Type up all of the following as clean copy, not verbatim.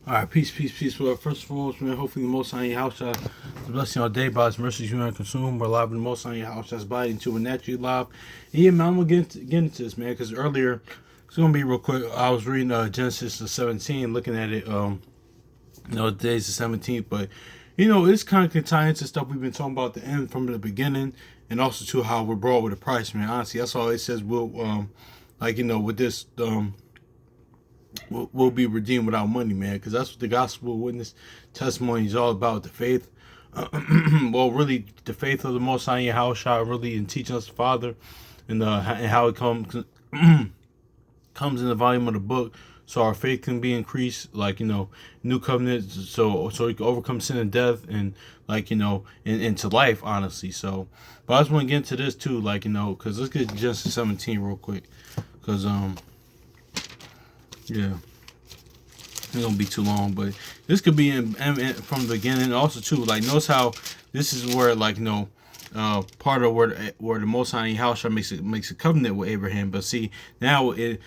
All right, peace, peace, peace. Well, first of all, man, hopefully the Most High in your house shall bless you all day by His mercies you and consume. We're alive in the Most High in your house shall abide into a naturally alive. And yeah, man, I'm gonna get into this, man, because earlier it's gonna be real quick. I was reading Genesis 17, looking at it. Today's the 17th, but it's kind of can tie into stuff we've been talking about at the end from the beginning, and also to how we're brought with a price, man. Honestly, that's all it says. We'll with this will be redeemed without money, man, because that's what the gospel witness testimony is all about. The faith, well, really, the faith of the Most High Yahushua, really, in teaching us the Father, and how it comes comes in the volume of the book, so our faith can be increased, new covenant, so we can overcome sin and death, and into life, honestly. So, but I just want to get into this too, because let's get Genesis 17 real quick, because yeah, it's gonna be too long, but this could be from the beginning. Also, too, notice how this is where, part of where the Most High Yahushua makes a covenant with Abraham. But see now that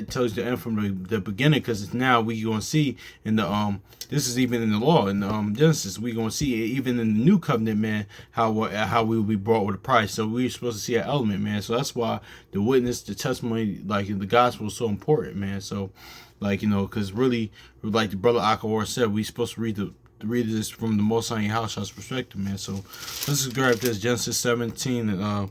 tells you the end from the beginning, because it's now we gonna see in the this is even in the law in Genesis, we gonna see even in the new covenant, man, how we will be brought with a price. So we're supposed to see an element, man. So that's why the witness, the testimony, in the gospel is so important, man. So because really, like the brother Akawar said, we supposed to read this from the Most High House's perspective, man. So let's just grab this Genesis 17 and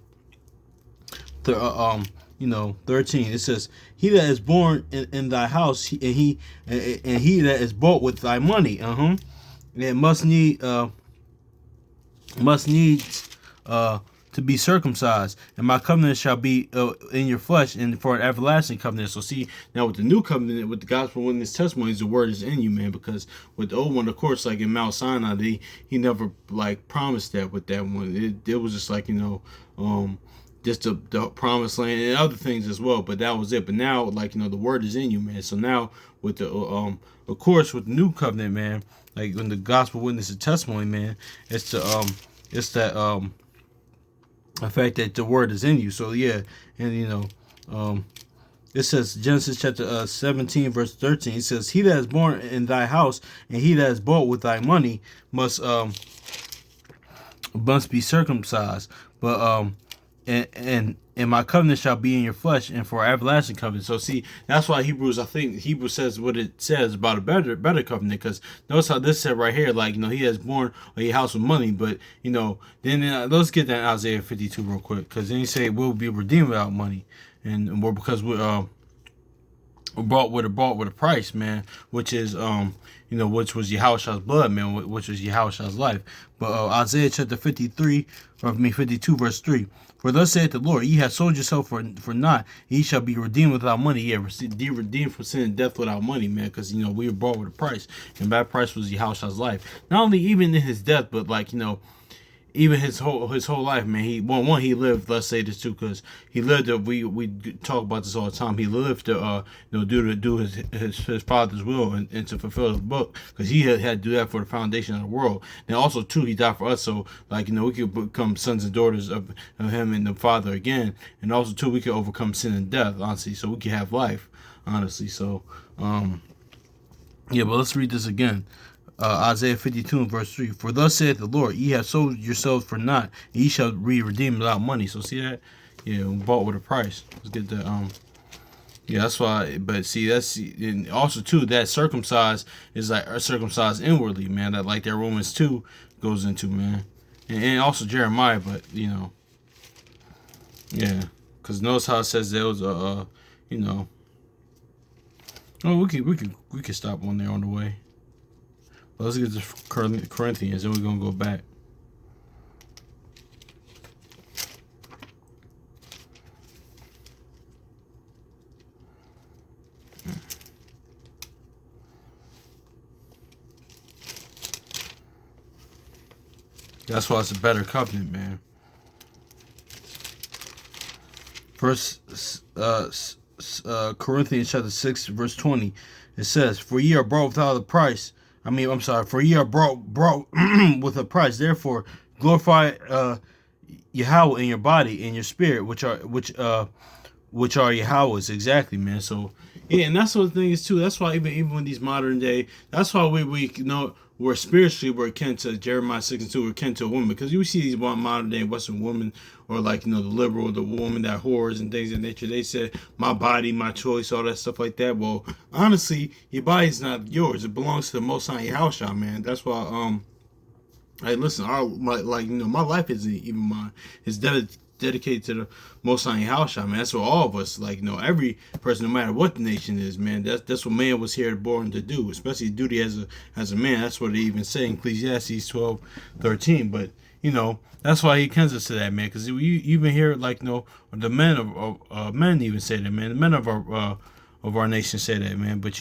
13. It says, "He that is born in thy house, and he that is bought with thy money, it must needs to be circumcised, and my covenant shall be in your flesh, and for an everlasting covenant." So see, now with the new covenant, with the gospel witness testimonies, the word is in you, man. Because with the old one, of course, like in Mount Sinai, he never promised that with that one. It was just just the promised land and other things as well, but that was it. But now, the word is in you, man. So now with the of course, with the new covenant, man, when the gospel witness and testimony, man, it's that the fact that the word is in you. So yeah, and it says, Genesis chapter 17 verse 13. It says, "He that is born in thy house, and he that is bought with thy money must be circumcised, but and my covenant shall be in your flesh, and for everlasting covenant." So see, that's why I think Hebrews says what it says about a better covenant, because notice how this said right here, he has born a house with money, but then let's get that Isaiah 52 real quick, because then he say we'll be redeemed without money, and we're because we're bought with a price, man, which is which was Yahushua's blood, man, which was Yahushua's life. But Isaiah chapter 52 verse 3. "For thus saith the Lord, ye have sold yourself for naught, ye shall be redeemed without money." Yeah, redeemed from sin and death without money, man, because we were bought with a price, and that price was Yahushua's life. Not only even in his death, but even his whole life, man. He lived. Let's say this too, because he lived. We talk about this all the time. He lived to do his father's will, and to fulfill his book, because he had to do that for the foundation of the world. And also too, he died for us, so we could become sons and daughters of him and the Father again. And also too, we could overcome sin and death, honestly, so we can have life, honestly. So yeah, but let's read this again. Isaiah 52 and verse 3. "For thus saith the Lord, ye have sold yourselves for naught, and ye shall be redeemed without money." So see that? Yeah, bought with a price. Let's get that. Yeah, that's why. But see, and also too, that circumcised is circumcised inwardly, man. That that Romans 2 goes into, man, and also Jeremiah. But yeah, because notice how it says there was oh, we could stop on there on the way. But let's get to Corinthians, then we're going to go back. That's why it's a better covenant, man. First Corinthians chapter 6 verse 20. It says, "For ye are brought without a price." For ye are brought with a price. Therefore, glorify Yahweh in your body and your spirit, which are Yahweh's. Exactly, man. So Yeah, and that's what the thing is too. That's why even in these modern day, that's why we know we're spiritually we're akin to Jeremiah 6:2. We're akin to a woman because you see these modern day Western women or like the liberal, the woman that whores and things of nature. They said my body, my choice, all that stuff like that. Well, honestly, your body's not yours. It belongs to the Most High Yahushua, man. That's why Hey, listen, my life isn't even mine. It's dedicated to the Most High House, man. That's what all of us, every person, no matter what the nation is, man. That's what man was here born to do, especially duty as a man. That's what they even say in Ecclesiastes 12:13. But that's why he comes us to that, man. Because you even hear the men of men even say that, man. The men of our nation say that, man. But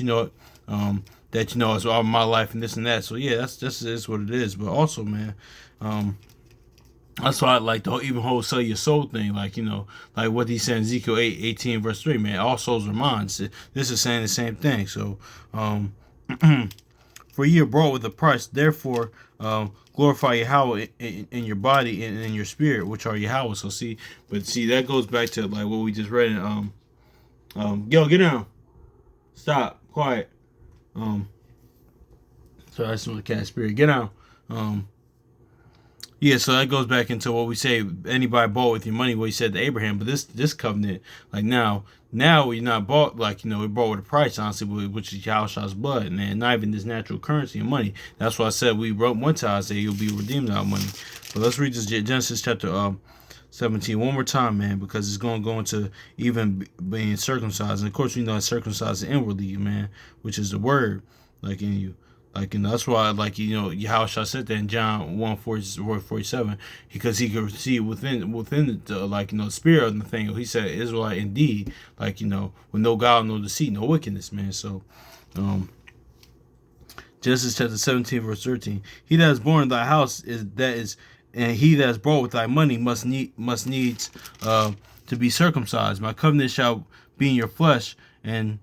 that it's all my life and this and that. So yeah, that's is what it is. But also, man, that's why I like the even whole sell your soul thing. Like what he said in Ezekiel 8:18 verse 3. Man, all souls are mine. This is saying the same thing. So, for ye are bought with a price. Therefore, glorify Yahweh in your body and in your spirit, which are Yahweh. So see, that goes back to like what we just read in yo, get down, stop, quiet. So that's the cat spirit. Get out. Yeah, so that goes back into what we say. Anybody bought with your money, what he said to Abraham. But this covenant, like now you're not bought we bought with a price, honestly, which is Yahushua's blood, and not even this natural currency and money. That's why I said we wrote one to Isaiah, you'll be redeemed out of money. But let's read this Genesis chapter 17 one more time, man, because it's going to go into even being circumcised. And of course, we know circumcised inwardly, man, which is the word, like in you. That's why, Yahushua said that in John 1:47, because he could see within the spirit of the thing. He said, Israelite indeed, with no guile, no deceit, no wickedness, man. So, Genesis chapter 17, verse 13. He that is born in thy house and he that is brought with thy money must needs to be circumcised. My covenant shall be in your flesh, and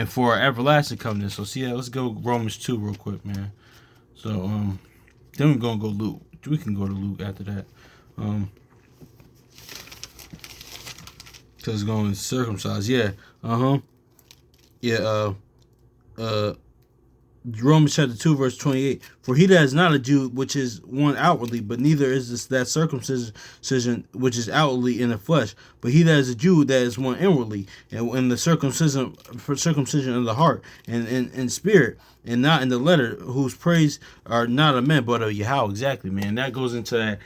for everlasting covenant. So see that. Let's go Romans 2 real quick, man. So then we're gonna go Luke. We can go to Luke after that. Cause it's going circumcised. Yeah. Yeah. Romans chapter 2 verse 28. For he that is not a Jew, which is one outwardly, but neither is this that circumcision which is outwardly in the flesh, but he that is a Jew, that is one inwardly, and the circumcision of the heart and in spirit, and not in the letter, whose praise are not of men but of Yahweh. Exactly, man. That goes into that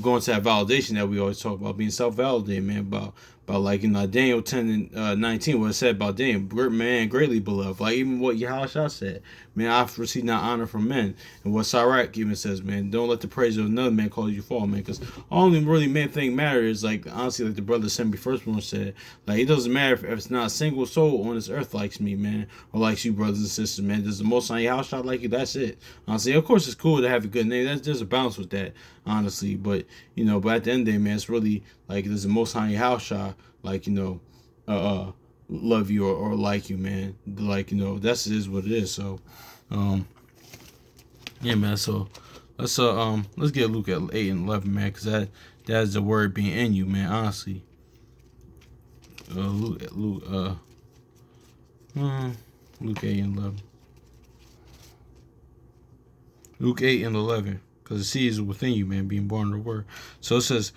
going to that validation that we always talk about, being self-validated, man, about Daniel 10 and 19, what it said about Daniel, man, greatly beloved. Like even what Yahushua said, man, I've received not honor from men. And what Sirach even says, man, don't let the praise of another man cause you fall, man. Because only really main thing matters is honestly, like the brother Semi Firstborn said, it doesn't matter if it's not a single soul on this earth likes me, man, or likes you, brothers and sisters, man. Does the Most High Yahushua like you? That's it. Honestly, of course, it's cool to have a good name. There's a balance with that, honestly. But but at the end of the day, man, it's really does the Most High Yahushua love you or like you, man. That's is what it is. So yeah, man. So let's get Luke at 8 and 11, man, because that's the word being in you, man, honestly. Luke 8 and 11. Luke 8 and 11, because the seed is within you, man, being born of the word. So it says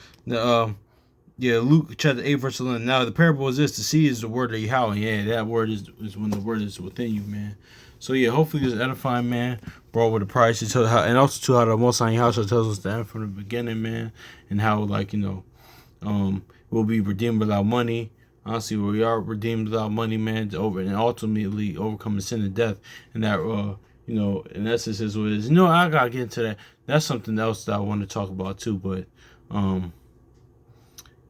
yeah, Luke chapter 8 verse 11. Now the parable is this: the seed is the word of Yahweh. Yeah, that word is when the word is within you, man. So yeah, hopefully this edifying, man, brought with a price. And also to how the Most High House tells us that from the beginning, man, and how we'll be redeemed without money. Honestly, we are redeemed without money, man, and ultimately overcoming sin and death, and that in essence is what it is. I gotta get into that. That's something else that I want to talk about too, but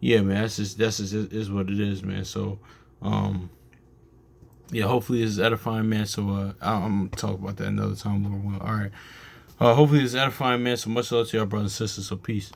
yeah, man, that's just is what it is, man. So, yeah, hopefully this is edifying, man. So, I'm gonna talk about that another time, Lord will. All right. Hopefully this is edifying, man. So much love to y'all, brothers and sisters. So peace.